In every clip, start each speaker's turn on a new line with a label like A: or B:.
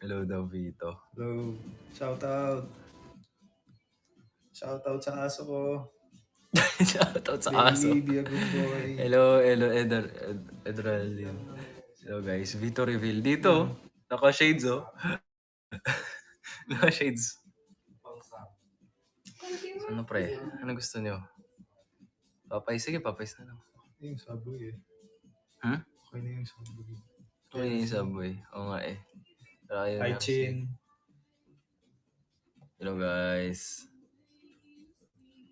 A: Hello daw, Vito.
B: Hello. Shout out. Shout out sa aso ko.
A: Shoutout sa aso.
B: Bailey, be a good boy.
A: Hello, Edralin. Hello guys, Vito reveal. Dito, naka-shades oh. Naka-shades. Ano pre? Ano gusto niyo? Papay? Sige, papay's na lang.
B: Yung Subway eh.
A: Hmm?
B: Okay na yung Subway.
A: Okay yung Subway. Oo nga eh. Pero ayaw
B: Hi,
A: na kasi.
B: Chin.
A: Hello guys.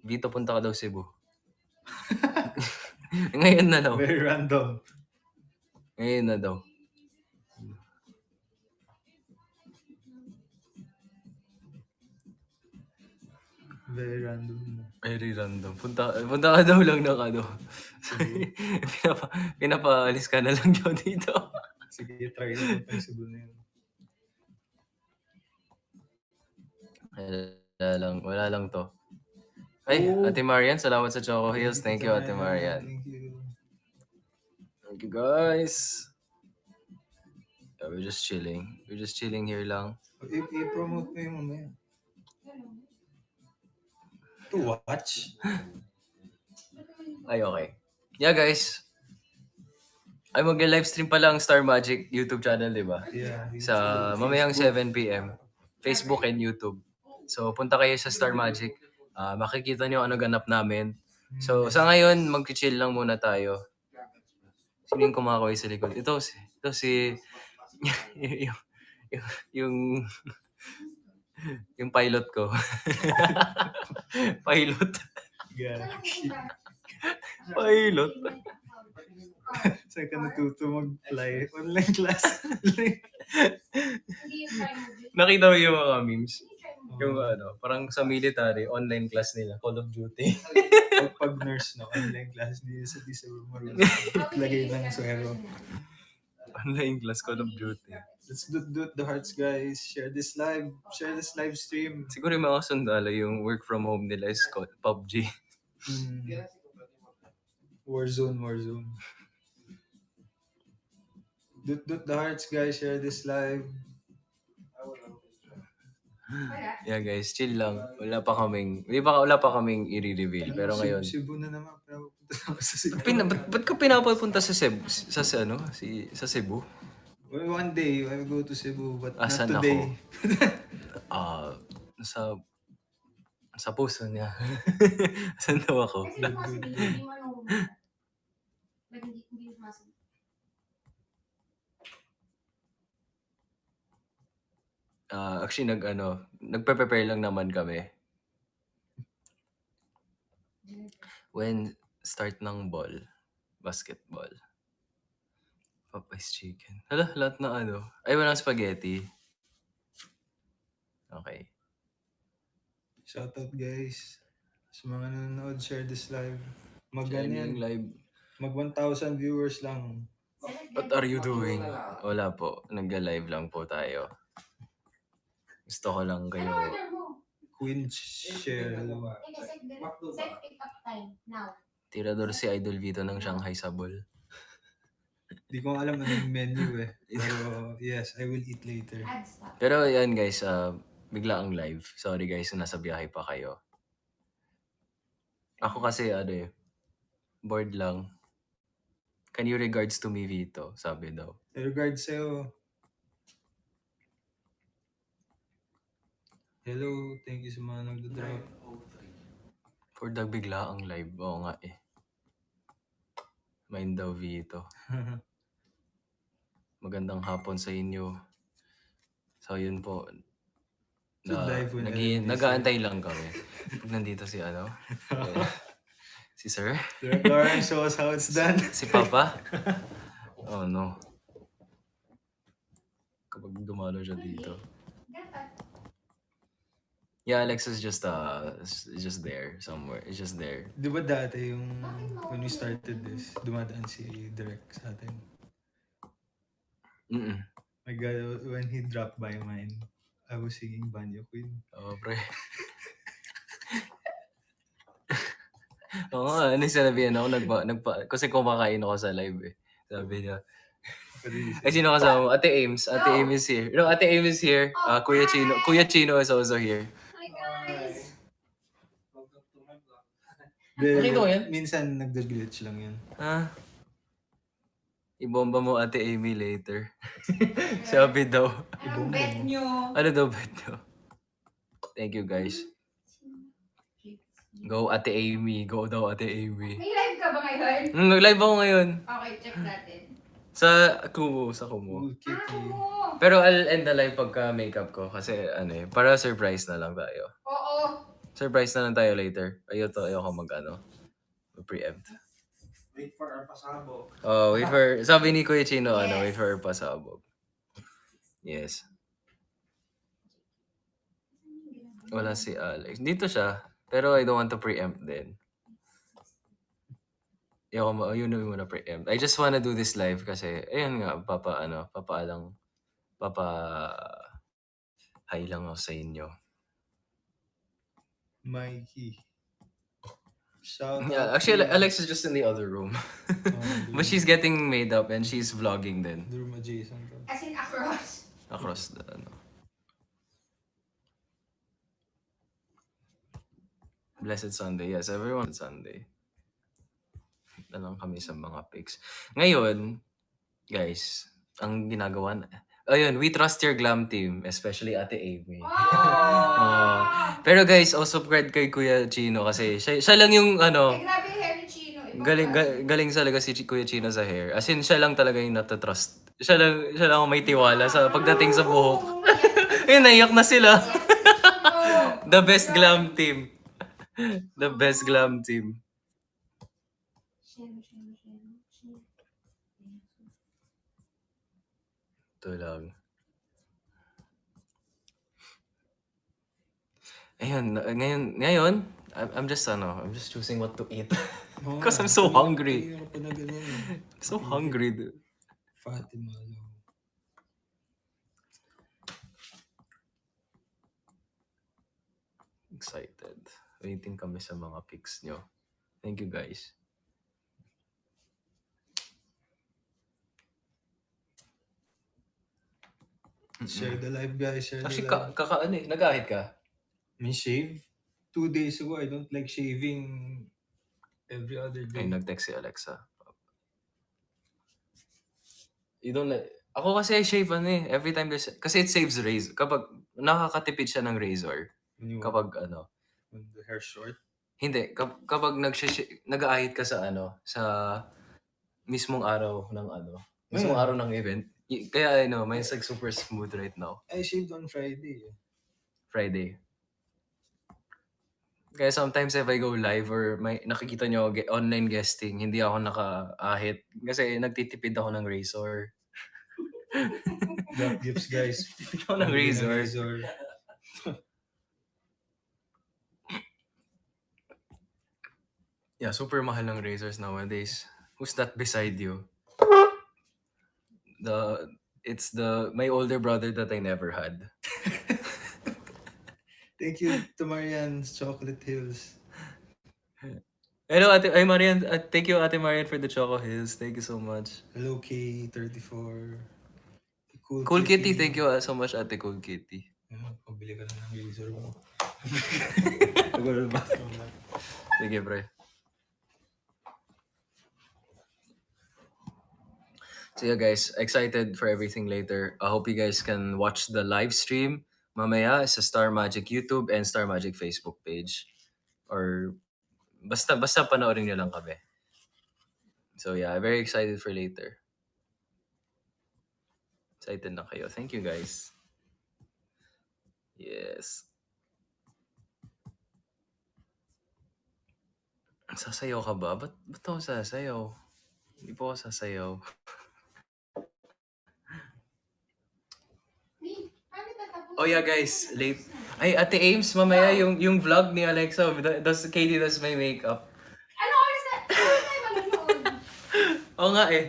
A: Vito, punta ka daw Cebu. Ngayon na daw.
B: Very random.
A: Ngayon na daw.
B: Very random.
A: Very random. Punta ka daw lang ng ano. Pinapaalis ka na lang daw dito.
B: Sige, try na punta yung Cebu na yun.
A: Wala lang to. Ay, Ate Marian, salamat sa Choco Hills. Thank you, Ate Marian.
B: Thank you.
A: Thank you, guys. Yeah, we're just chilling. We're just chilling here lang.
B: I-promote mo yung mamaya. To watch?
A: Ay, okay. Yeah, guys. Ay, mag-livestream pala ang Star Magic YouTube channel, di ba?
B: Yeah.
A: Sa mamayang 7 p.m. Facebook and YouTube. So, punta kayo sa Star Magic. Makikita nyo ano ganap namin. So, sa ngayon, mag-chill lang muna tayo. Sino yung kumakaway sa likod? Ito si yung, yung, yung pilot ko. Pilot.
B: Yeah.
A: Pilot.
B: Saan ka natuto mag-fly? Online class.
A: Nakita mo yung mga memes? Yung ano, parang sa military, online class nila, Call of Duty.
B: Pag nurse, no? Online class. Di sa marunong. Lagay ng swero.
A: Online class, Call of Duty.
B: Let's do the hearts, guys. Share this live stream.
A: Siguro yung mga sundalo, yung work from home nila is PUBG.
B: Warzone. Do the hearts, guys. Share this live.
A: Yeah guys, chill lang. Wala pa kaming i-reveal. Pero ngayon,
B: Cebu na naman. Pero sa Cebu.
A: ba't ka pinapapunta sa Cebu? Sa Cebu?
B: Well, one day, I will go to Cebu, but not
A: Asan
B: today.
A: Ako? Sa puso niya. Asan daw ako?
C: Kasi baka sabihin, hindi mo ano humanda. Ba't hindi sumasagot?
A: Actually, nagpe-prepare lang naman kami. When start ng basketball. Popeye's Chicken. Hala, lahat na ano. Ay, walang spaghetti. Okay.
B: Shoutout, guys. Sa mga nanonood, share this live.
A: Share yung live.
B: Mag 1,000 viewers lang.
A: What are you doing? Wala po. Nag-live lang po tayo. Gusto ko lang kayo.
B: Queen share.
C: Set pick up time now.
A: Tirador si Idol Vito ng Shanghai Sabol.
B: Di ko alam ano yung menu eh. Pero yes, I will eat later.
A: Pero yan guys, bigla ang live. Sorry guys, nasa biyahe pa kayo. Ako kasi bored lang. Can you regards to me, Vito? Sabi daw.
B: Regards sa'yo. Hello, thank you sa mga nagdodrop.
A: For the bigla ang live. Oo nga eh. Mind daw, Vito. Magandang hapon sa inyo. So yun po. Nag-aantay lang kami. Pag nandito si si Sir.
B: Lauren, show us how it's done.
A: Si Papa. Oh no. Kapag dumalo siya dito. Yeah, Alex is just there somewhere. It's just there.
B: Di ba dati yung when we started this, dumadaan si Direk sa atin? My God, when he dropped by mine, I was singing Banyo Queen.
A: Oh, pre. Oo nga, sinabihan ako, kasi kumakain ako sa live eh. Sabi niya,
B: Reason.
A: Ay, sino kasama mo? Ate Ames. Ate Ames is here. No, Ate Ames is here. Kuya Chino. Kuya Chino is also here.
C: Hi guys!
A: Nakita mo yan?
B: Minsan nagda-glitch lang yan.
A: Ah. Ibomba mo Ate Amy later. Sabi daw.
C: Anong bet nyo?
A: Ano daw bet nyo? Thank you guys. Go Ate Amy. Go daw Ate Amy.
C: May live ka ba ngayon?
A: Nag-live ako ngayon.
C: Okay, check natin.
A: Sa Kumu. Sa Kumu.
B: Cool kitty.
C: Oo!
A: Pero I'll end the live pagka makeup ko. Kasi ano eh. Para surprise na lang tayo.
C: Oo!
A: Surprise na lang tayo later. Ayoko preempt.
B: Wait for our pasabog.
A: Oh, wait for... Sabi ni Kuya Chino, wait for her pasabog. Yes. Wala si Alex. Dito siya. Pero I don't want to preempt din. Yun na muna preempt. I just wanna do this live kasi, ayun nga, hi lang ako sa inyo.
B: Mikey. Shout
A: Yeah,
B: out
A: actually,
B: to-
A: Alex is just in the other room. But she's getting made up and she's vlogging din.
B: Room adjacent.
C: As in across.
A: Across the, Blessed Sunday. Yes, everyone Sunday. Na lang kami sa mga pics. Ngayon, guys, ang ginagawa na... Ayun, we trust your glam team, especially Ate Amy. Pero guys, subscribe kay Kuya Chino kasi siya lang yung
C: Ay, grabe yung hair ni Chino.
A: galing talaga si Kuya Chino sa hair. As in, siya lang talaga yung natatrust. Siya lang ang may tiwala sa pagdating sa buhok. Ayun, naiyak na sila. The best glam team. The best glam team. Ito lang. Ayun, ngayon, I'm just choosing what to eat. Because I'm so hungry. I'm so hungry, dude.
B: Fatima.
A: Excited. Waiting kami sa mga pics nyo. Thank you, guys.
B: Share the live, guys. Share the
A: Actually,
B: live.
A: nag-ahit ka?
B: May shave. 2 days ago, I don't like shaving every other
A: Ay,
B: day.
A: nag-text si Alexa. You don't like... Ako kasi I shave every time kasi it saves razor. Kapag nakakatipid siya ng razor,
B: When you
A: kapag
B: when the hair short.
A: hindi, kapag nag-aahit ka sa mismong araw ng mismong
B: Yeah.
A: araw ng event, kaya mine's like super smooth right now.
B: I shaved on Friday.
A: Friday. Kaya sometimes if I go live or nakikita nyo online guesting, hindi ako naka-ahit kasi nagtitipid ako ng razor.
B: Got gifts, guys.
A: Tipid ako ng razor. Yeah, super mahal ng razors nowadays. Who's that beside you? It's my older brother that I never had.
B: Thank you to Marianne's Chocolate Hills.
A: Hello, Marian. Thank you, Ate Marian, for the Choco Hills. Thank you so much.
B: Hello, K34.
A: Cool Kitty, thank you so much, Ate Cool Kitty.
B: Pabili ka na ng razor mo.
A: Sige, pre. So yeah, guys, excited for everything later. I hope you guys can watch the live stream mamaya sa Star Magic YouTube and Star Magic Facebook page. Or basta panoorin nyo lang kami. So yeah, very excited for later. Excited na kayo. Thank you, guys. Yes. Sasayaw ka ba? Ba't ako sasayaw? Hindi po ako sasayaw. Oh yeah, guys, late. Ay, Ate Ames, mamaya yung vlog ni Alexa, Katie does my makeup.
C: Ano oras na? Ano tayo manonood?
A: Oo nga eh.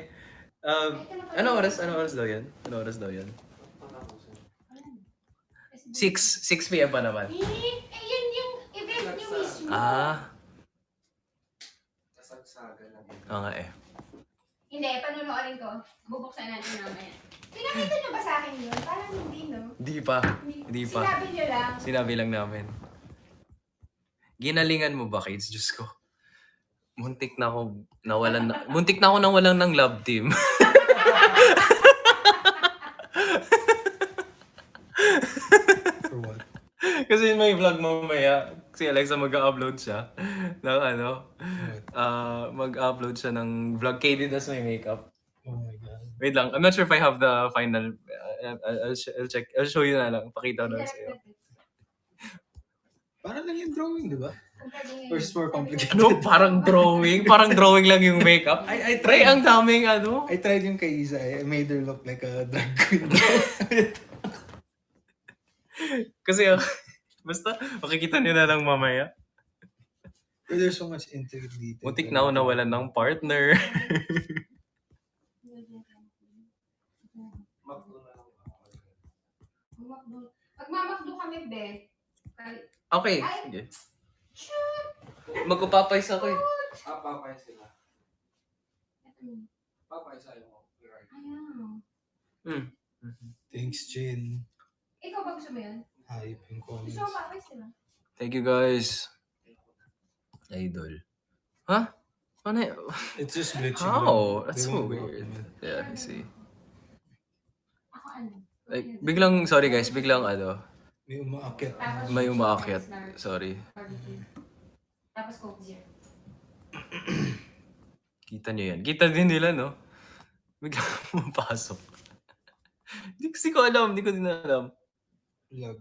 A: Ano oras daw yan? 6 p.m. pa naman.
C: Eh, yun yung event niyo mismo.
A: Oo nga eh.
C: Hindi, Hindi, panunuorin ko. Bubuksan natin mamaya. Pinakita nyo ba sa akin yun? Parang hindi, no?
A: Di pa. Hindi pa.
C: Sinabi nyo lang.
A: Sinabi lang namin. Ginalingan mo ba, kids? Diyos ko. Muntik na ako nang walang ng love team.
B: For what?
A: Kasi may vlog mamaya, si Alexa mag-upload siya ng mag-upload siya ng vlog. KD does my makeup.
B: Oh my God.
A: Wait lang, I'm not sure if I have the final. I'll check. I'll show you na lang. Pakita ko na sa'yo.
B: Parang lang yung drawing, di ba? Or is more complicated?
A: Ano? Parang drawing? Parang drawing lang yung makeup?
B: I
A: Pre,
B: tried.
A: ang daming ano.
B: I tried yung kay Isa. I made her look like a drag queen.
A: Kasi, basta, makikita niyo na lang mamaya.
B: But there's so much intricate detail.
A: Muntik na ako nawalan ng partner.
C: Magmamakdo kami, be.
A: Okay, sige. Magpapapais ako eh.
D: Papay sila. Papay sa'yo mo.
C: Ayaw.
B: Thanks, Jin.
C: Ikaw ba gusto mo yun?
B: Hype yung comments.
C: Gusto mo papay sila?
A: Thank you guys. Idol. Huh? Ano y-
B: It's just glitching.
A: How?
B: lang.
A: That's
B: They
A: so
B: won't go
A: weird.
B: up.
A: Yeah, I see.
C: Ako ano?
A: Like, biglang, sorry guys, biglang
B: May umaakyat.
C: Tapos
A: may
C: yung
A: umaakyat.
C: snark,
A: Sorry.
C: barbecue. Tapos Coke Zero.
A: Kita nyo yan. Kita din nila, no? Biglang pumapasok. Hindi kasi ko alam. Hindi ko din alam.
B: Lag.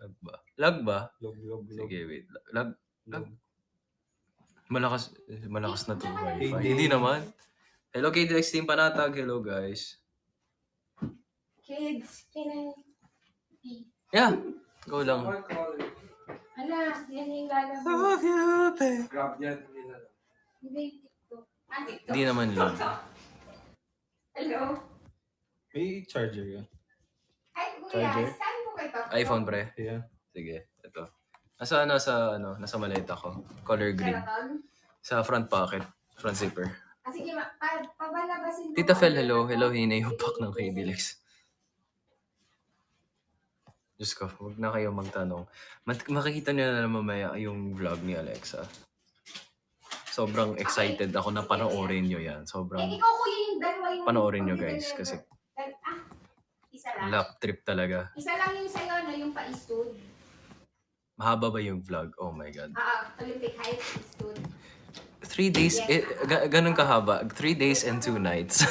A: Lag ba? Lag ba?
B: Log.
A: Sige, wait. Lag?
B: Log.
A: Malakas na to. Wi-Fi.
B: Hindi.
A: Hindi naman. Hello, KDX Team Panatag. Hello, guys.
C: Kids, can
A: Yeah. Go lang.
C: Ala, yan yung lalabas.
A: Love you, babe.
D: Grab yan. Hindi na lang.
C: Hindi yung TikTok. Ah, TikTok.
A: Hindi naman lang.
C: Hello?
B: May charger yan.
C: Ay, kuya,
A: Charger?
C: saan po kayo pa?
A: iPhone, pre.
B: Yeah.
A: Sige, ito. Nasa maleta ko. Color green.
C: Sheraton?
A: Sa front pocket. Front zipper.
C: Ah, sige, pabalabasin ko.
A: Tita Fel, hello. Hello, hinay upak ng KDLX. Diyos ko, huwag na kayo magtanong. Makikita niyo na mamaya yung vlog ni Alexa. Sobrang excited ako na panoorin niyo yan.
C: Eh,
A: Sobrang
C: ikaw kuya yung dalawa yung...
A: panoorin niyo guys. Kasi
C: Isa lang.
A: lap trip talaga.
C: Isa lang yung sa'yo, no? Yung pa-istud.
A: Mahaba ba yung vlog? Oh my God.
C: Olympic height istud.
A: 3 days, ganun kahaba. 3 days and 2 nights.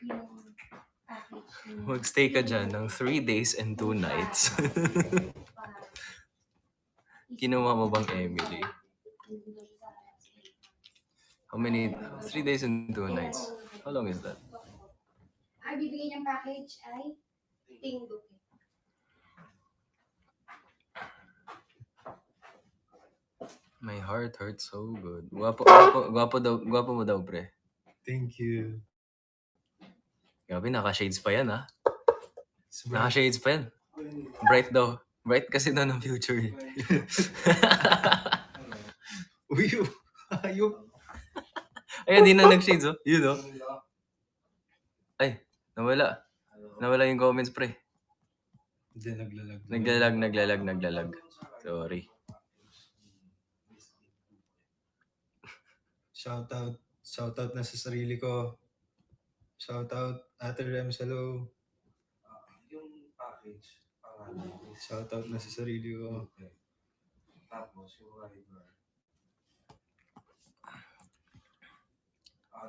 C: Yung package.
A: Magstay ka dyan ng 3 days and 2 nights. Kinuha mo bang Emily? How many? 3 days and 2 nights. How long is that?
C: Ang bibigyan niyang package ay Tinggo.
A: My heart hurts so good. Gwapo mo daw, pre.
B: Thank you.
A: Grabe, naka-shades pa yan, ha?
B: It's bright.
A: Naka-shades pa yan. Bright daw. Bright kasi daw ng future. eh.
B: Uy, ayop.
A: Ayan, di na nag-shades, oh. Yun, oh. Ay, nawala. Nawala yung comments, pre.
B: Hindi, naglalag.
A: Naglalag. Sorry.
B: Shoutout na sa sarili ko. Shoutout, Ate Rems, hello.
D: Yung package. Pangalan.
B: Shoutout na sa sarili ko.
D: Okay. Tapos yung rider.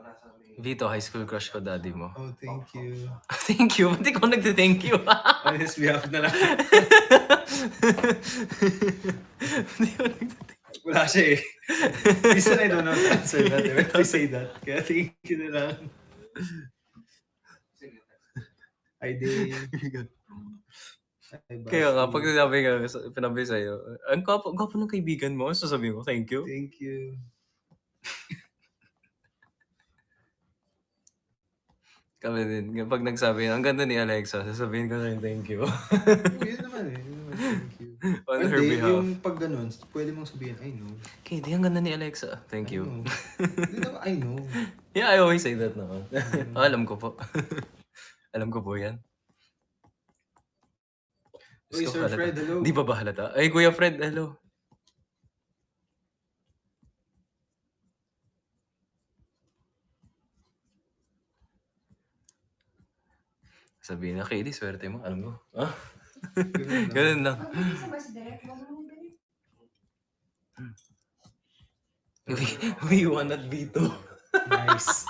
D: Nasa may...
A: Vito, high school crush ko, daddy mo.
B: Oh, thank you.
A: Thank you. Ba't di ko nagte-thank you?
B: On his behalf na lang.
A: Hindi ko nagte-thank
B: Wala siya eh. Minsan I don't know the answer that. When I say that. Kaya thank you na lang.
D: Sige.
B: Hi, Dave.
A: Kaya nga, pag sinabi ka, pinabi sa'yo, ang gwapo ng kaibigan mo, sasabihin ko, thank you.
B: Thank you.
A: Kami din, pag nagsabi, ang ganda ni Alexa, sasabihin ko rin, thank you.
B: Yun naman eh. Thank you.
A: On her
B: Hindi,
A: behalf.
B: yung pag ganun, pwede mong sabihin, I know.
A: Okay, di ang ganda ni Alexa. Thank
B: I
A: you.
B: know. Hindi naman, I know.
A: Yeah, I always say that naman. Alam ko po. Alam ko po yan.
B: Uy,
A: Diyos ko,
B: Sir
A: halata.
B: Fred, hello.
A: Di ba ba halata? Ay, Kuya Fred, hello. Sabihin na, KD, swerte mo. Alam ko. Ah? Ganun lang.
C: Magbibig sa ba si Direk? Huwag mo nang Direk.
A: V1 at V2.
B: Nice.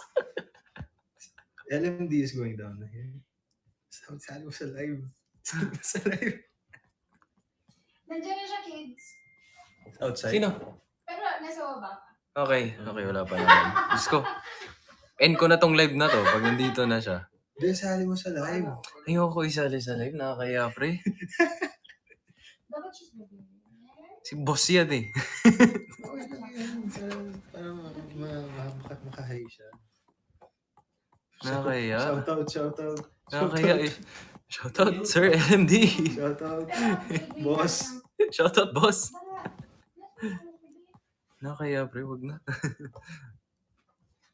B: LMD is going down na here. Sali mo sa live. Sali mo sa live.
C: Nandiyan na siya, kids.
B: Outside?
A: Sino?
C: Pero nasa baba pa.
A: Okay, wala pa naman. Diyos ko. End ko na tong live na to pag nandito na siya.
B: Hindi, sali mo sa live.
A: Ayoko isali sa live, nakakaya pre.
C: Dapat she's baby.
A: Si boss yan eh.
B: Para makahay siya.
A: Nakakaya.
B: Shoutout.
A: Nakakaya eh. Shoutout, Sir LMD.
B: Shoutout.
C: Pero,
B: Boss.
A: Shoutout, boss.
C: Wala.
A: Nakakaya pre, wag na.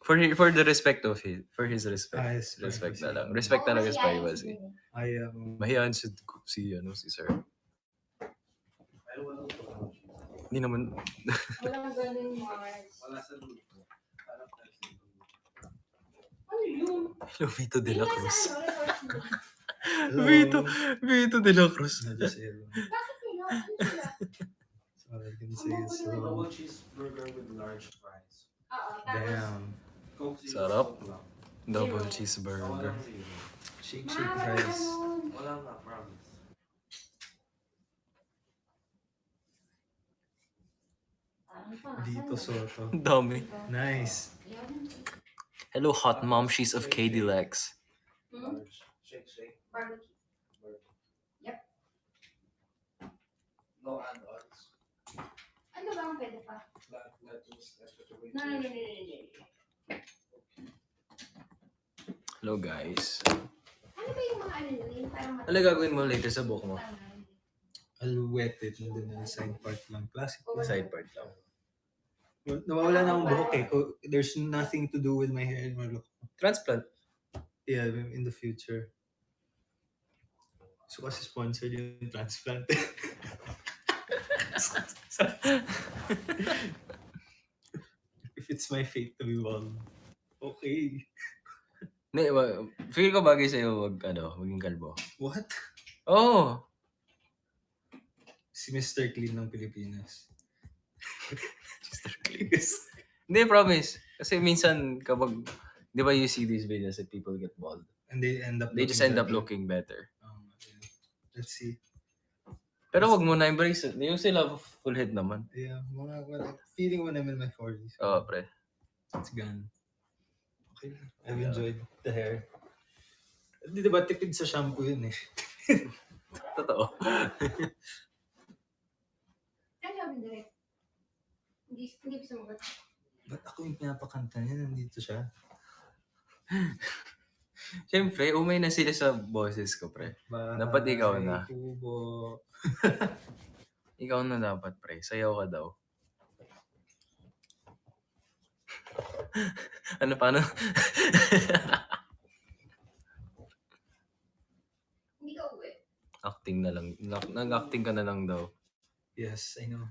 A: For the respect of for his respect.
B: Yes,
A: Respect
B: privacy.
A: na lang. Respect talaga his privacy.
B: I
A: Mahiyaan si Sir.
D: Pero walang ito.
A: Hindi naman.
C: Walang ganun, Mars.
D: Wala sa luto. Parang tayo sa luto.
C: Ano yun?
A: Hello, Vito de la Cruz.
B: Hello.
A: Vito de la Cruz.
B: Just everyone.
C: Bakit yun? Ano sila?
B: So all I can say is
D: Double cheeseburger with large fries.
C: Oo, tapos.
B: damn.
D: Coke zero,
A: Sarap.
D: Coke lang.
A: Double
D: Wala
A: cheeseburger.
D: zero.
B: Shake
C: Mahal
B: fries.
C: ganun.
D: Wala nga, promise.
C: Parang pa,
B: Dito
C: saan
B: Soto.
A: Ang dami.
C: yun?
B: Nice.
C: Yan.
A: Hello, hot mom. She's of KD Lex.
C: Hmm?
D: Large. Shake.
C: Barbecue.
D: Burger.
C: Yep.
D: No add-ons.
C: Ano ba ang pwede pa?
D: Lettuce, extra tomato.
C: No.
A: Hello, guys.
C: Ano ba yung mga ano yun? Yung parang
A: Ano gagawin mo later sa book mo?
B: I'll wet it and then the side part lang. Classic.
A: Side part lang.
B: Nawawala na akong buhok eh. There's nothing to do with my hair anymore.
A: Transplant.
B: Yeah, in the future. So kasi sponsored yung transplant. If it's my fate to be bald, okay.
A: Hindi, feel ko bagay sa'yo maging kalbo.
B: What?
A: Oh!
B: Si Mr. Clean ng Pilipinas.
A: Mr. Clean. Hindi, promise. Kasi minsan kapag, di ba you see these videos that people get bald?
B: And they end up
A: They just end up
B: better.
A: looking better.
B: Yeah. Let's see.
A: Pero wag mo na embrace it. You still have a full head naman.
B: Yeah, feeling when I'm in my 40s.
A: Oo, pre.
B: It's gone. Okay. I've enjoyed the hair. Di ba tipid sa shampoo yun eh.
A: Totoo.
C: Ano sabi direct? Hindi ko sumagot.
B: Ba't ako yung pinapakanta niya? Nandito siya.
A: Siyempre, umay na sila sa boses ko, pre. Dapat ikaw na.
B: Kubo.
A: Ikaw na dapat, pre. Sayaw ka daw. Ano, paano?
C: Hindi ka uwi.
A: Acting na lang. Nag-acting ka na lang daw.
B: Yes, I know.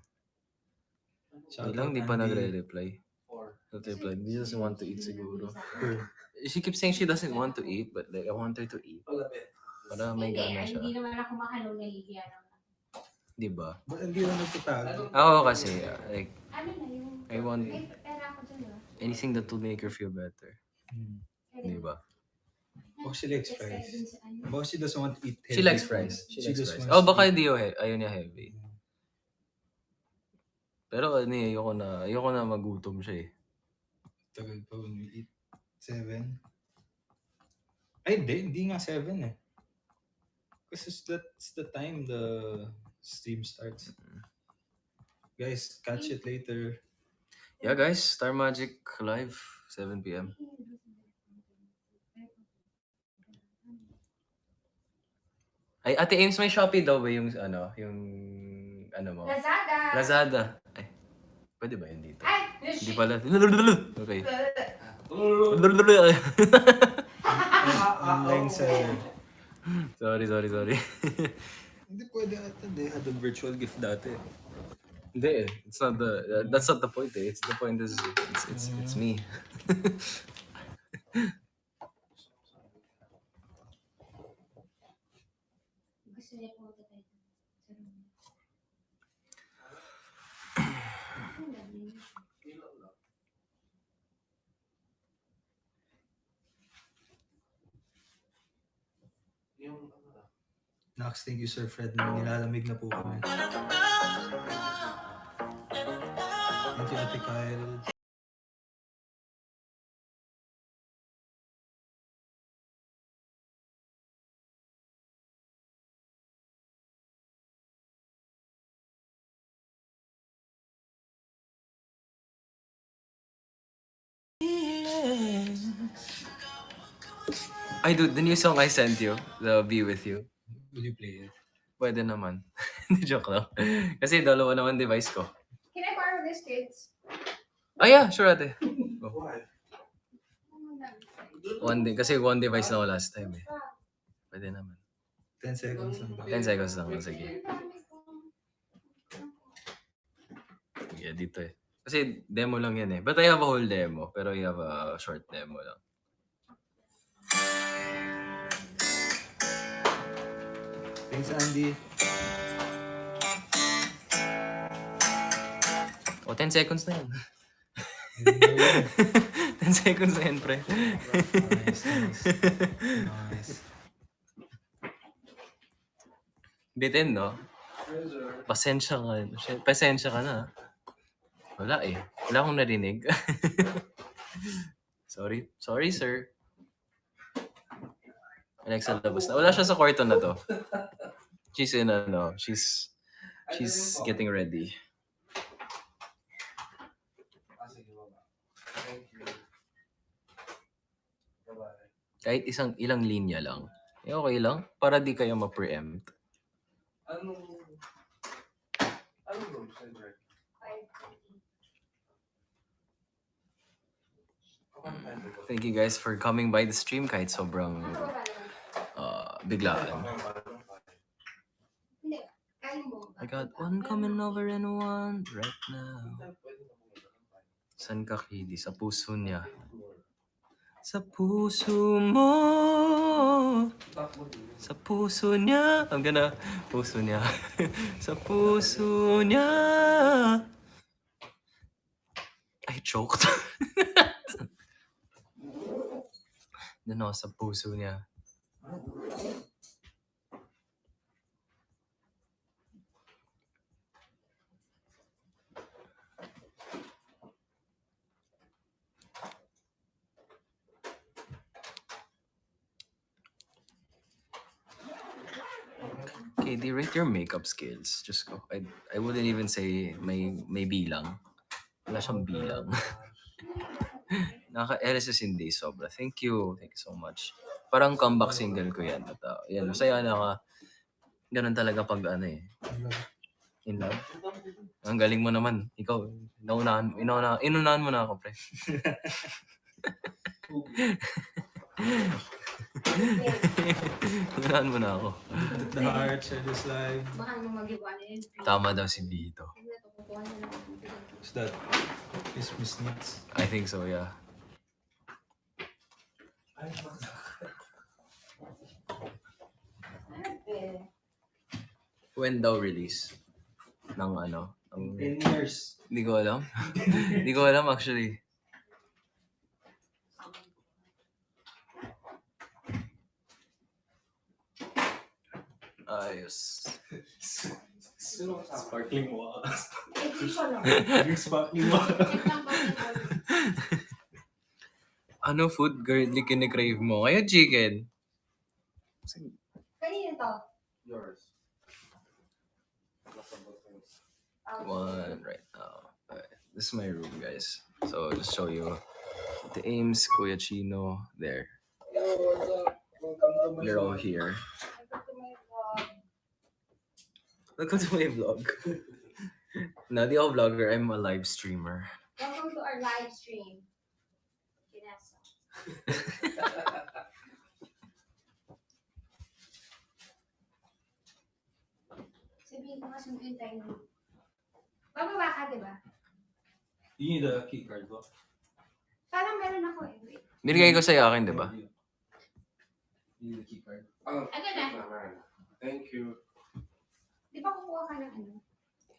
A: Wait lang, di pa
B: Andy.
A: nagre-reply.
D: Four.
A: Not reply. She doesn't want to eat siguro.
B: Sure.
A: She keeps saying she doesn't want to eat, but like, I want her to eat.
D: Palapit.
A: Para may gana siya.
C: Hindi naman ako makalungaligyan.
A: Di ba?
B: Ba't hindi lang nagtatago?
A: Ako kasi, like,
C: Ano na yung...
A: I want
C: May pera ako dyan, ah.
A: anything that will make her feel better. Di ba?
B: Oh, she likes fries. Baka she doesn't want to eat heavy.
A: She likes fries. She likes
B: just
A: fries.
B: wants
A: Oh, baka
B: to
A: hindi ayaw niya heavy. Pero ano eh, ayoko na magutom siya eh.
B: Tagal pa when we eat. 7. Ay, hindi nga 7 eh. Kasi that's the time the stream starts. Guys, catch it later.
A: Yeah guys, Star Magic live, 7 p.m. Ay, Ate Ames, may Shopee daw ba yung mo?
C: Lazada.
A: Lazada. Ay, pwede ba yun dito?
C: Ay,
A: Hindi pala. Okay.
B: Online seller.
A: Sorry.
B: Hindi pwede ata. They had a virtual gift dati.
A: Hindi eh. It's not that's not the point eh. The point is, it's me.
C: Gusto niya pumunta tayo sa room. Ang galing.
D: Yung
B: Nox, thank you Sir Fred. Nilalamig na po kami. Thank you Ate Kyle.
A: Ay, dude, the new song I sent you, the Be With You.
B: Will you play it?
A: Pwede naman. Hindi, joke lang. Kasi dalawa naman device ko.
C: Can I borrow this, kids?
A: Ah, yeah, sure ate.
D: why?
A: One day, kasi one device na ako last time eh. Pwede naman.
B: 10 seconds lang ba?
A: 10 seconds lang. Sige. Sige, dito eh. Kasi demo lang yan eh. But I have a whole demo. Pero you have a short demo lang.
B: Thanks Andy.
A: O, 10 seconds na yan. 10 seconds na yan, pre.
B: Nice.
A: Bitin, no? Pasensya ka na. Wala eh. Wala akong narinig. Sorry, sir. Alexa, labas na. Wala siya sa kwarto na to. She's getting ready.
D: Sige, baba. Thank you. Bye-bye.
A: Kahit ilang linya lang. Eh, okay lang. Para di kayo ma-preempt.
D: Anong room, Cedric?
A: Thank you guys for coming by the stream kahit sobrang biglaan.
C: Hindi. Kaya mo.
A: I got one coming over and one right now. San ka, Kidi? Sa puso niya. Sa puso mo. Sa puso niya. I'm gonna... Puso niya. Sa puso niya. I choked. Doon ako sa puso niya. KD, rate your makeup skills. Just go. I wouldn't even say may bilang. Wala siyang bilang. Naka-LSS hindi sobra. Thank you so much. Parang comeback single ko yan. At, yan, masaya na ka. Ganun talaga pag ano eh. In love. Ang galing mo naman. Ikaw, inunahan mo na ako, pre. Inunahan mo na ako.
B: The heart, share this live.
C: Baka mo mag-iwanin.
A: Tama daw si Bito.
B: Who's that? Is Miss Nits?
A: I think so, yeah. When daw release? Ng ano?
B: 10 years.
A: Hindi ko alam. Hindi ko alam actually. Ayos.
B: Sparkling water.
C: lang.
B: Sparkling water.
C: Check lang ba
A: Ano food girly kinikrave mo? Ngayon chicken.
C: Kanina to?
D: Yours.
A: One right now. Alright. This is my room, guys. So I'll just show you the Ames, Kuya Chino, there.
D: Yo, what's up? Welcome to my
A: They're all here. Welcome to my vlog. No, di ako vlogger. I'm a live streamer.
C: Welcome to our live stream. Kinasa. Sabihin ko nga sunduin tayo ng... Bababa ka, di ba?
B: You need a key card ba?
C: Parang meron ako eh. Wait.
A: Binigay ko sa'yo akin, di ba?
B: You need a key card.
D: Oh,
C: Ano na?
D: thank you.
C: Di ba kukuha ka ng ano?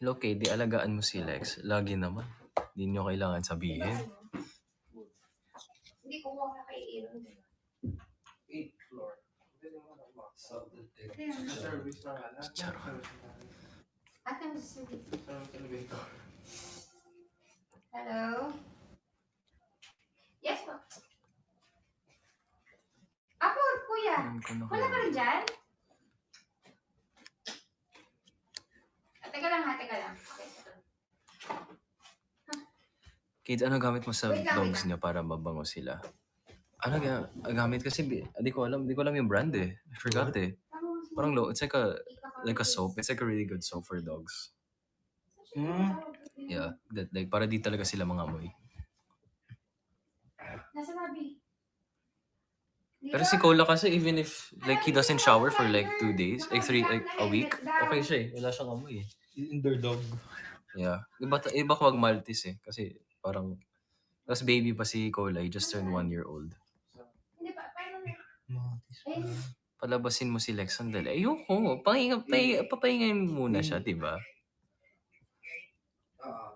A: Hello, Katie. Alagaan mo si Lex. Lagi naman. Hindi nyo kailangan
C: Di ba
A: sabihin.
C: ano? Hindi kukuha ka kay Aaron, di ba?
D: 8th floor. Pwede mo na box.
C: Kaya nga.
D: Service na nga.
A: Charot.
C: Ate mo sasabihin.
D: Service elevator.
C: Hello? Yes po. Apo, kuya.
A: Alam ko na
C: Wala ka rin dyan? Teka lang ha, teka lang. Okay, ito.
A: Kids, ano gamit mo sa
C: Wait lang,
A: dogs
C: wait
A: niya para mabango sila? Ano gamit kasi di ko alam yung brand eh. I forgot eh. Parang low, it's like a soap. It's like a really good soap for dogs. Yeah, that like para di talaga sila mangamoy.
C: Nasa Bobby.
A: Pero si Cola kasi even if like he doesn't shower for like 2 days, like 3 like a week, okay siya eh. Wala siyang amoy eh.
B: Indoor dog.
A: Yeah. Iba ko wag Maltese eh kasi parang tas baby pa si Cola, he just turned 1 year old.
C: Hindi pa, paano na?
B: Mga
A: Palabasin mo si Lex sandali. Ayoko. Papahingayin mo muna siya, di ba?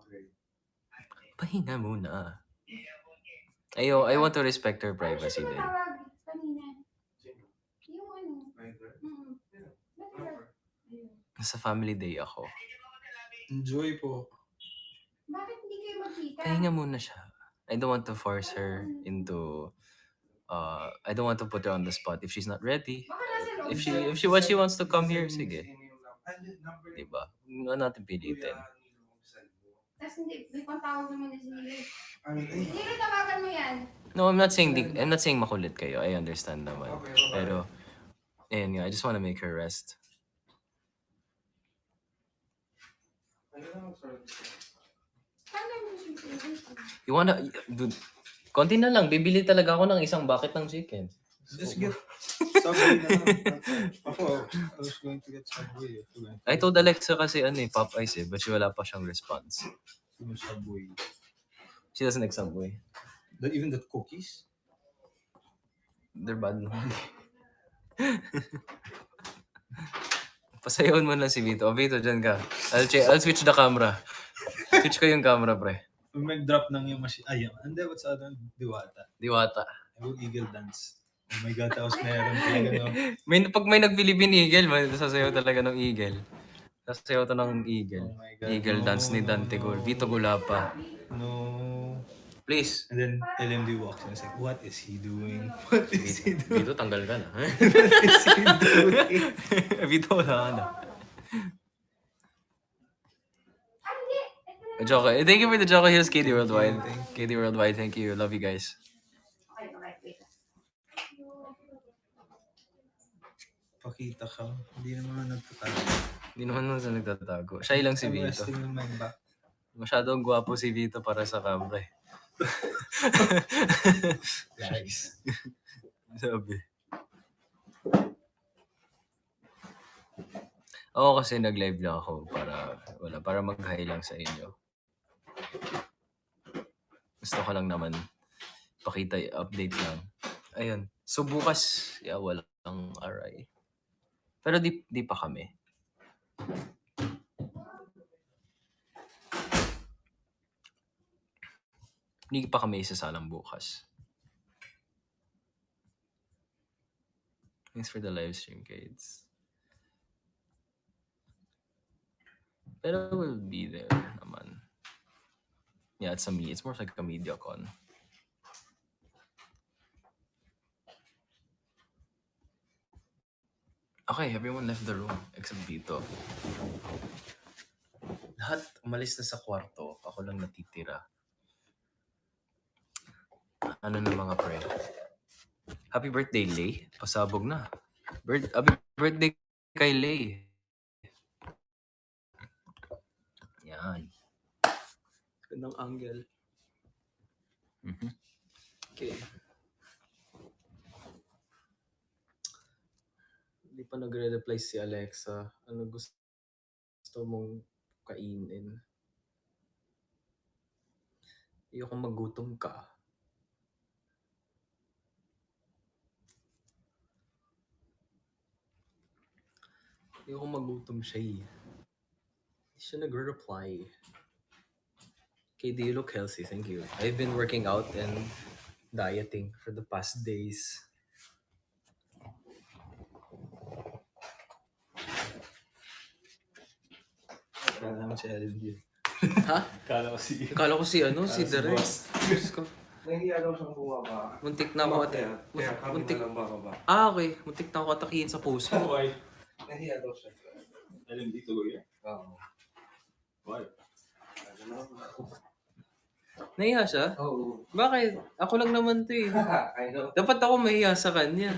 D: Great.
A: Pahinga muna. I want to respect her privacy
C: Ano
A: din.
C: siya tumatawag kanina? Yung ano?
D: Later.
C: Bakit? Ayun.
A: Nasa family day ako.
B: Enjoy po.
C: Bakit hindi kayo magkita?
A: Pahinga muna siya. I don't want to force her into I don't want to put her on the spot if she's not ready.
C: Baka nasa loob
A: If
C: siya.
A: she wants to come here, sige. Diba? Huwag natin pilitin.
C: Tapos hindi, may pantawag naman na si Nilo.
D: Ano eh?
C: Nilo, tawagan mo yan.
A: No, I'm not saying makulit kayo. I understand naman.
D: Okay,
A: Pero ayun nga, I just want to make her rest.
C: Paano mo siya?
A: You wanna dude, konti na lang, bibili talaga ako ng isang bucket ng chicken.
B: Just get Subway na lang. Ako, I was going to get Subway.
A: I told Alexa kasi Popeyes but wala pa siyang response.
B: Yung Subway.
A: She doesn't like Subway.
B: Even the cookies?
A: They're bad naman. Pasayawin mo lang si Vito. Vito, dyan ka. I'll switch the camera. Switch ko yung camera, pre.
B: May drop ng yung machine. Ay, hindi, what's the other? Diwata.
A: Diwata.
B: I will eagle dance. Oh my God, tapos meron talaga no.
A: Pag may nag-Philippine Eagle, sasayaw talaga ng Eagle. Sasayaw to ng Eagle.
B: Oh my God.
A: Eagle dance ni Dante Gol. Vito Gulapa.
B: No.
A: Please.
B: And then LMD walks in. It's like, what is he doing? What is he doing?
A: Vito, tanggal ka na.
B: What is he doing?
A: Vito, wala ka na.
C: Ah, hindi. Ito na.
A: Joke. Thank you for the Joke Hills, KD Worldwide.
B: Thank
A: KD Worldwide, thank you. Love you guys.
C: Okay, wait.
B: Pakita ka. Hindi naman nagtatago.
A: Hindi naman sa nagtatago. Shy lang si
B: I'm
A: Vito.
B: resting in my back.
A: Masyadong gwapo si Vito para sa camera eh.
B: Guys.
A: Sabi. Ako kasi nag-live lang ako para mag-hi lang sa inyo. Gusto ko lang naman pakita, update lang. Ayun. So bukas, walang RI. Pero di pa kami. Hindi pa kami isasalang bukas. Thanks for the live stream, kids. Pero we'll be there naman. Yeah, it's more like a media con. Okay, everyone left the room except Vito. Lahat umalis na sa kwarto. Ako lang natitira. Ano na mga pre? Happy birthday, Lay. Pasabog na. Happy birthday kay Lay. Yan.
B: Gandang angle.
A: Mhm.
B: Okay.
A: Hindi pa nagre-reply si Alexa. Ano gusto mong kainin? Ayoko magutom ka. Ayoko magutom siya eh. Hindi siya nagre-reply. KD, you look healthy. Thank you. I've been working out and dieting for the past days.
B: Kala mo si LD.
A: Ha?
B: Kala ko si...
A: Akala ko si ano, si
B: si
A: Derek.
B: boss.
A: Diyos ko.
D: Nahiya daw siyang bumaba.
A: Muntik na ako
D: Kaya kami
A: muntik.
D: na lang bababa.
A: Okay. Muntik na ako atakihin sa puso.
B: Why?
D: Nahiya daw siya.
B: LD to go here?
D: Oo.
B: Why?
A: Nahiya siya?
D: Oo.
A: Bakit? Ako lang naman to eh.
D: I know.
A: Dapat ako mahiya sa kanya.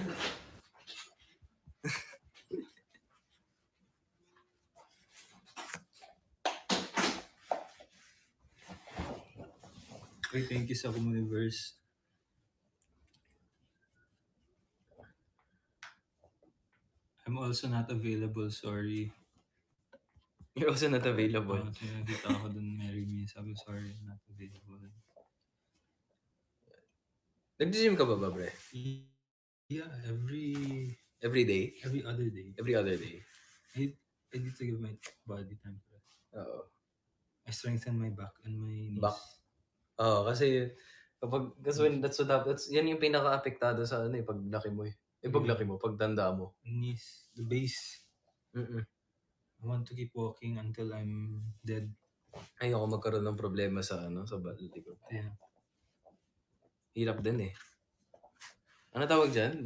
B: Wait, thank you sa Comuniverse. I'm also not available, sorry.
A: You're also not available.
B: Dito ako dun, marry me. Sabi, sorry, not available.
A: Nag-gym ka ba, bre?
B: Yeah,
A: Every day?
B: every other day.
A: Every other day?
B: I need to give my body time for it.
A: Oo.
B: I strengthen my back and my knees.
A: Back. Oo, kasi yan yung pinaka-apektado sa ano eh, pag laki mo eh. Pag laki mo, pag tanda mo.
B: Knees, the base.
A: Mm-mm.
B: I want to keep walking until I'm dead.
A: Ayoko magkaroon ng problema sa likod.
B: Yeah.
A: Hirap din eh. Ano tawag dyan?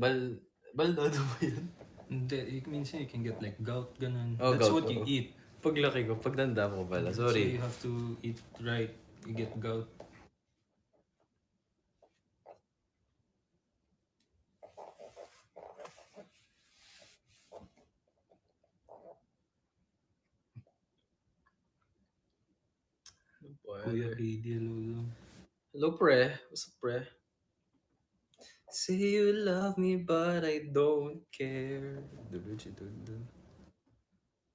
A: Baldado ba yun?
B: Hindi, it means you can get like gout, ganun.
A: Oh,
B: That's
A: gout,
B: what you
A: oo.
B: eat.
A: Pag laki ko, pag tanda ko pala.
B: So
A: Sorry.
B: you have to eat right. You get gout. Kuya KD, lolo.
A: Hello, pre. What's up, pre? Say you love me, but I don't care.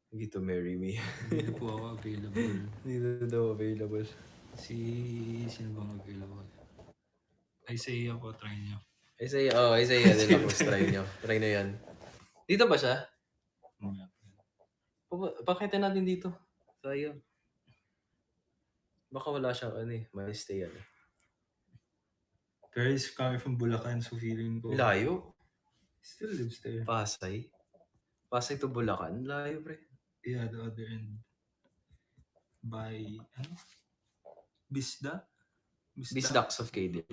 A: Hindi to marry me.
B: Hindi po ako available.
A: Hindi na daw available.
B: Sino bang available? Isaiah po, try nyo.
A: Isaiah din ako. Try nyo. Try nyo yan. Dito ba siya? Pakitin natin dito. Sayang. Baka wala siyang may stay ano.
B: Pero he's coming from Bulacan, so feeling ko.
A: Layo.
B: Still lives there.
A: Pasay. Pasay to Bulacan. Layo, pre.
B: Yeah, the other end. By, Bisda?
A: Bisdax of KDX.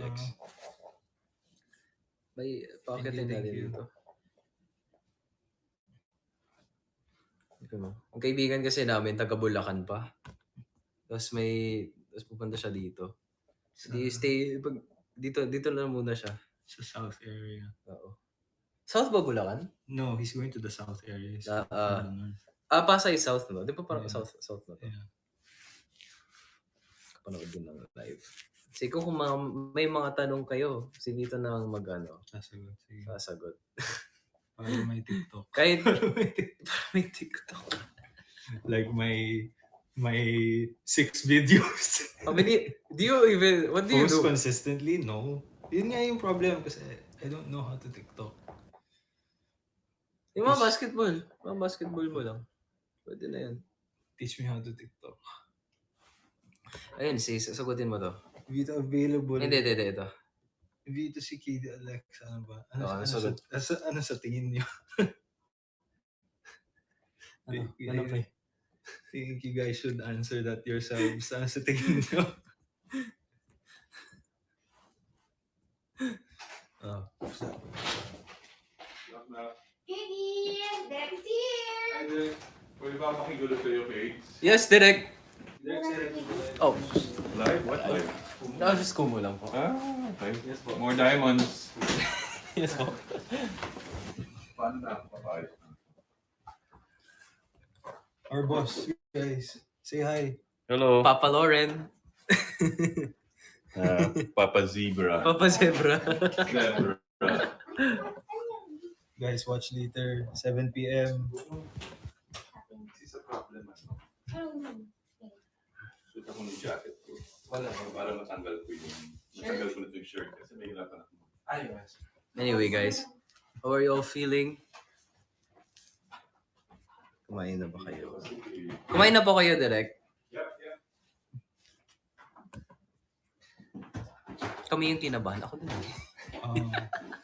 A: May pakitin
B: Thank
A: natin
B: you.
A: dito. Ang kaibigan kasi namin, taga Bulacan pa. Tapos pupunta siya dito. Dito lang muna siya.
B: Sa south area.
A: Oo. South ba Bulacan?
B: No, he's going to the south area. He's
A: Ah,
B: from the north.
A: Pasay South no? Di ba parang
B: Yeah.
A: South na to?
B: Yeah.
A: Kapanood din ng live. Kasi kung may mga tanong kayo, si Vito na ang
B: Sasagot. Sige.
A: sasagot.
B: Para may TikTok.
A: Kahit may TikTok.
B: Like my 6 videos.
A: Do you even, what do you
B: Post
A: do?
B: consistently? No. Yun nga yung problem kasi I don't know how to TikTok.
A: Yung mga basketball mo lang. Pwede na yan.
B: Teach me how to TikTok.
A: Ayun, sagutin mo to.
B: Vito available.
A: Hindi, ito.
B: Vito si KD Alex. Ano ba?
A: sagot?
B: Ano sa tingin niyo?
A: Ano pa eh?
B: Think you guys should answer that yourselves. Ano sa tingin niyo?
C: Kitty! Derek is here!
E: Pwede ba makigulo sa'yo, Paige?
A: Yes, direct. Oh,
E: Live? What live?
A: just kumo lang po.
E: Ah, okay. More diamonds.
A: Yes po.
E: Paano na? Papayos.
B: Our boss, guys. Say hi.
E: Hello.
A: Papa Lauren.
E: Papa Zebra.
A: Papa Zebra.
E: Zebra.
B: Guys, watch later. 7 p.m.
E: This is a problem.
C: Ano?
E: Suot ako ng jacket ko.
D: Wala.
E: Para matanggal ko na yung shirt kasi may hirapan ako.
D: Ayos.
A: Anyway, guys. How are you all feeling? Kumain na ba kayo? Kumain na po kayo, direct?
E: Yep.
A: Kami yung kinabahan. Ako din.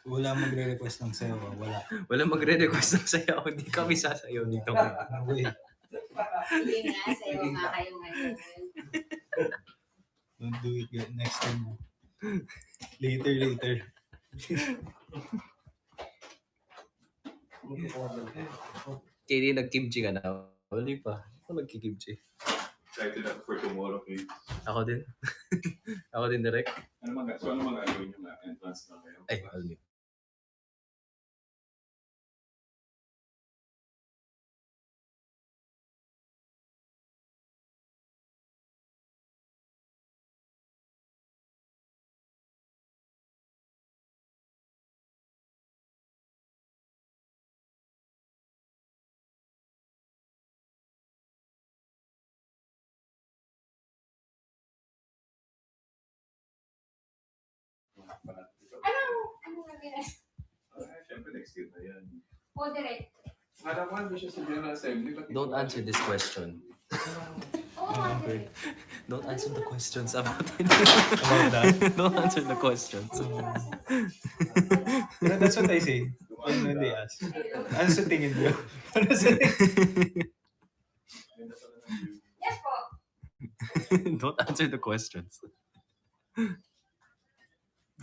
B: Wala magre-request ng sayo. Wala.
A: Wala magre-request ng sayaw. Hindi kami sasayaw dito.
B: No way.
C: Sige nga, sa'yo nga kayo ngayon.
B: Don't do it yet. Next time. Later.
A: Kaya nag-kimchi ka na. Wala pa. Ako nagkikimchi.
E: Excited ako for tomorrow, okay?
A: Ako din. Ako din, direct.
E: Ano mga gagawin yung entrance na kayo?
A: Ay, alam niyo.
C: Ano nga ganun?
E: Siyempre next year na yan.
C: O, direct.
E: Alam ko, ano siya sa General Assembly.
A: Don't answer this question.
C: Oo nga, direct.
A: Don't answer the questions about it.
B: About that.
A: Don't answer the questions.
B: Yeah, that's what I say. When they ask. Ano sa tingin mo? Ano sa tingin?
C: Yes po.
A: Don't answer the questions.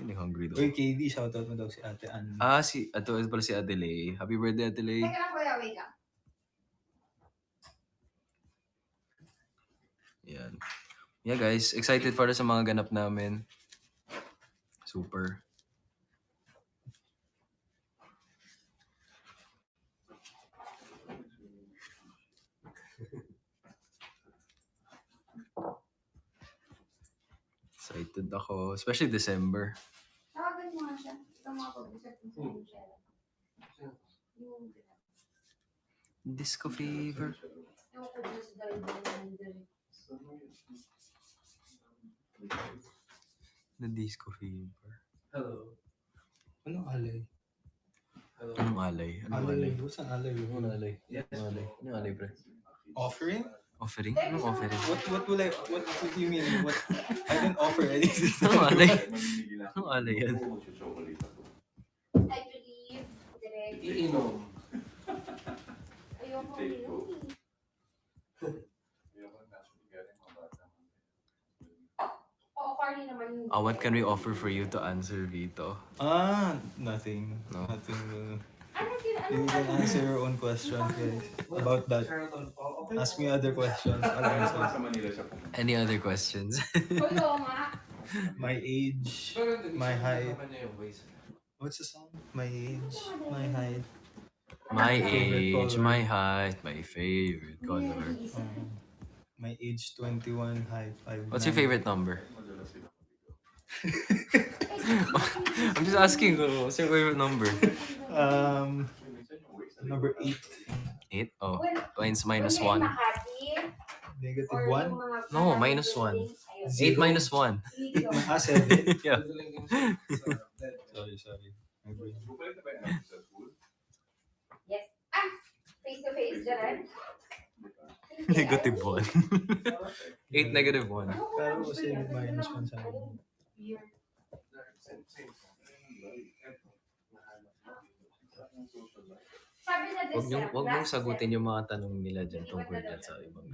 A: Hindi hungry daw.
B: Uy, KD, shoutout mo daw si Ate Ann.
A: Ito pala si Adelaide. Happy birthday, Adelaide.
C: Teka lang, kuya, wait lang.
A: Yan. Yeah, guys. Excited para sa mga ganap namin. Super. Excited ako. Especially December.
C: Tawagan mo nga siya. Ikaw mga pag-usap mo siya. Yung
A: Disco fever.
C: pag-usap daw yung direct.
A: The disco fever.
D: Hello.
B: Anong alay?
D: Hello.
A: Anong alay? Anong alay?
B: Alay. What's an alay?
A: Anong alay?
D: Yes.
A: Anong alay? Anong alay, pre?
B: Offering?
A: Offering? Anong offering?
B: What do you mean? What? I didn't offer anything.
A: Anong alay? Anong alay yan?
C: I believe, direct.
D: Iinom.
C: Ayoko
E: Take
C: inom
E: two.
C: eh. Oo, corny naman yung
A: What can we offer for you to answer, Vito?
B: Nothing.
A: No.
B: Nothing.
C: Ano
B: You can answer your own questions, guys. About that.
D: Sheraton po. Okay.
B: Ask me other questions. I'll answer.
E: Sa Manila siya pumunta.
A: Any other questions?
C: Oo nga.
B: My age, my height. What's the song? My age, my height.
A: My
B: Favorite
A: age,
B: color.
A: my height, my favorite color.
B: My age 21, height 5'9".
A: What's your favorite number?
E: Madalas sila.
A: I'm just asking, what's your favorite number?
B: Number 8.
A: 8? Oh,
C: When-
A: mine's
C: when
A: minus
C: you're in
A: 1.
C: Makati,
B: Negative
C: or
B: 1.
C: yung mga
A: No, minus one.
C: ayun.
A: 8
B: Zero.
A: minus 1.
C: Dito.
B: 7.
A: Yeah.
B: Sorry. My brain.
E: Bukalik na ba yung anak sa school?
C: Yes. Face to face, Gerard.
A: Negative 1. 8 negative 1.
B: Pero kasi minus 1 sa akin.
C: Weird. Sabi na
A: Wag niyong sagutin yung mga tanong nila dyan tungkol dyan sa ibang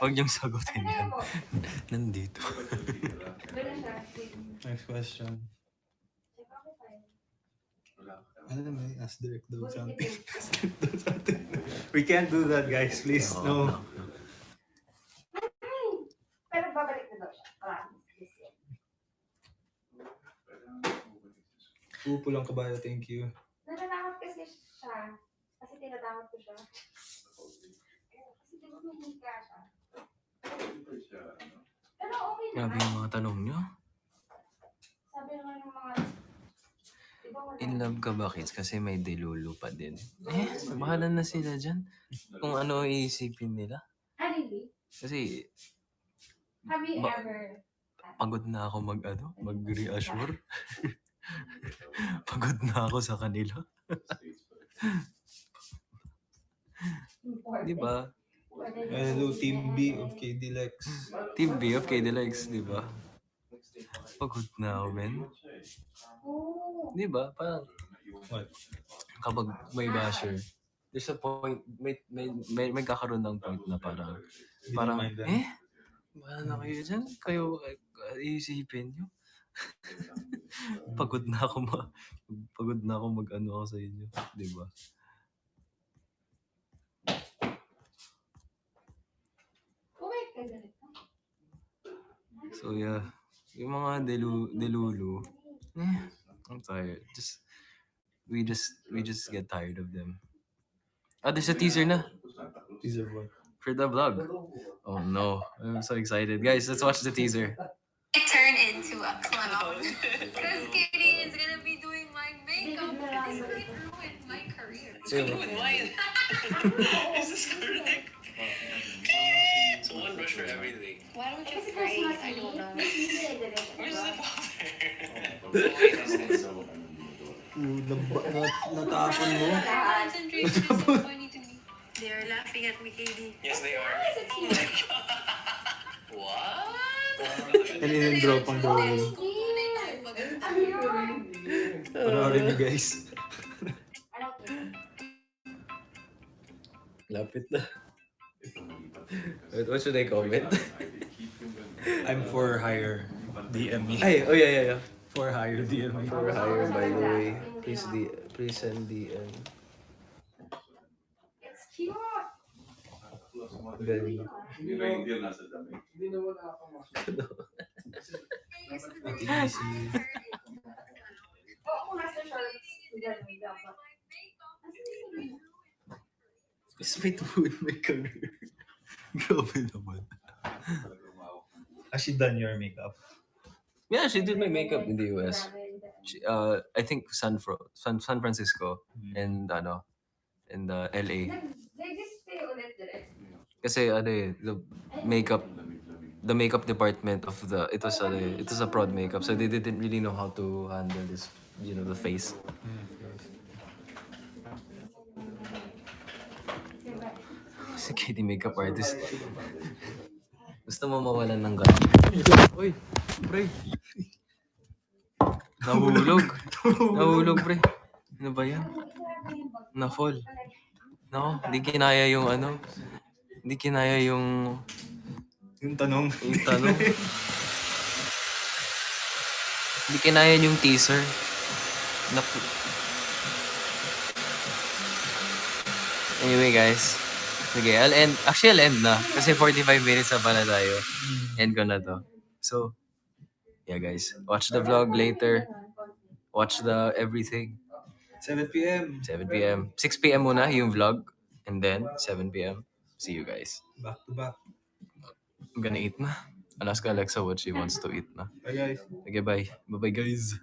A: Wag niyong sagutin yan. Nandito.
B: Next question. Ano naman, ask direct daw something. We can't do that, guys. Please, no.
C: Pero babalik na daw siya. Promise.
B: Upo lang kabayo, thank you.
C: Natatakot kasi siya. Kasi tinatakot ko siya. Kasi di ba may
A: Grabe yung mga tanong nyo.
C: Sabi naman ng mga... Di ba wala?
A: In love ka ba, kids? Kasi may delulu pa din. Bahala na sila dyan. Kung ano iisipin nila.
C: Ah, really?
A: Kasi
C: Have you
A: Ba-
C: ever...
A: pagod na ako mag-reassure. Pagod na ako sa kanila. Di ba?
B: Hello, Team B of KD Lex.
A: Team B of KD Likes, di ba? Pagod na ako, men.
C: Oh.
A: Di ba? Parang
B: What?
A: kapag may basher, there's a point, may kakaroon ng point na parang,
B: Hindi na mind them.
A: bahala na kayo dyan. Kayo, iisipin nyo. Pagod na ako mag-ano ako sa inyo. Di ba?
C: Kumain ka ganito.
A: So yeah, yung mga delulu, I'm tired. We just get tired of them. Ah, there's a teaser na
B: Teaser boy.
A: for the vlog. Oh no, I'm so excited. Guys, let's watch the teaser.
F: Turn into a clown. Because Katie is gonna be doing my makeup. This might ruin my career.
G: It's gonna ruin mine. Is this correct? So one brush for everything.
F: Why don't you
C: Kasi
F: pray?
C: Christmas
F: I don't know.
G: Where's the father?
B: Natapon mo.
F: Concentration is so funny to me. They are laughing at me, Katie.
G: Yes, they are. Oh my god. What?
B: And in-drop ang drawing. Panoorin niyo guys.
A: Lapit na. What should I comment?
B: I'm for hire. DM me.
A: Ay, oh yeah.
B: For hire, DM me.
A: For hire, by the way. Please send DM.
C: It's cute.
A: Galing.
D: Hindi naman ako
C: Oo, kung nasa shorts, ganun dapat.
A: Mas may tuhod may career. Grabe naman.
B: Has she done your makeup?
A: Yeah, she did my makeup in the US. I think San Francisco and LA.
C: Nag-display ulit direct.
A: Kasi the makeup department of it was a prod makeup, so they didn't really know how to handle this, the face. Si Katie makeup artist. Gusto mo mawalan ng gana? Uy, pre. Nahulog, pre. Ano ba yan? Na-fall. Nako, hindi kinaya yung Hindi kinaya yung
B: Yung tanong.
A: Hindi kinaya yung teaser. Naku. Anyway, guys. Sige, I'll end na. Kasi 45 minutes na pala tayo. End ko na to. So, yeah, guys. Watch the vlog later. Watch the everything.
B: 7 p.m.
A: 7 p.m. 6 p.m. muna yung vlog. And then, 7 p.m. See you guys.
B: Back to back.
A: I'm gonna eat na. I'll ask Alexa what she wants to eat na.
B: Bye guys.
A: Okay, bye. Bye-bye, guys.